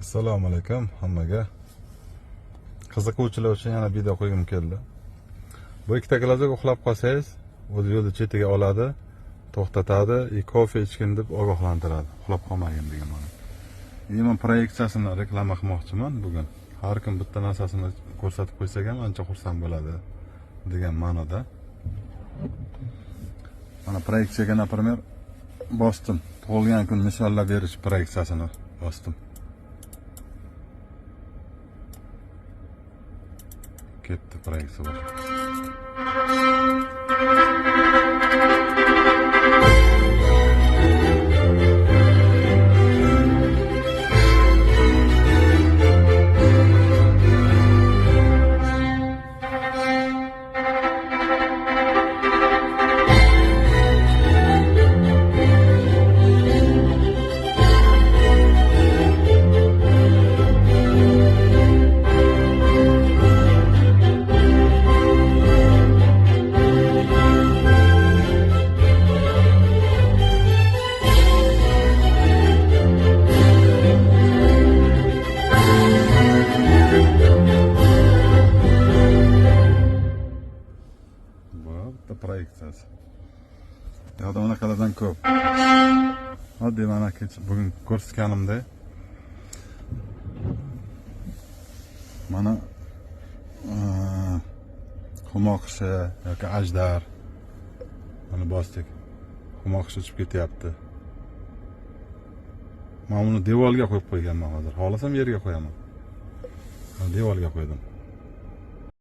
Assalomu alaykum hammaga. Qiziquvchilar uchun yana video qo'ygim keldi. Bu ikkita glazok uxlab qolsangiz, o'z yo'lda chetiga oladi, to'xtatadi, kofe ichgin deb ogohlantiradi. Uxlab qolmagin degan ma'no. Men proyeksiyasini reklama qilmoqchiman bugun. Har kim bitta narsasini ko'rsatib qo'ysak ham ancha xursand bo'ladi degan ma'noda. Mana proyeksiyaga, например, bosdim. Tug'ilgan kun nishonlab berish proyeksiyasini bosdim. Ketdi proyeksiya bor. Proyeksiyasi. Yo'qda bunaqalardan ko'p. Oddiy mana bugun ko'rsatganimda mana humoqishi yoki ajdar mana bosdik. Humoqishi uchib ketyapti. Men uni devorga qo'yib qo'yganman hozir. Xohlasam yerga qo'yaman. Devorga qo'ydim.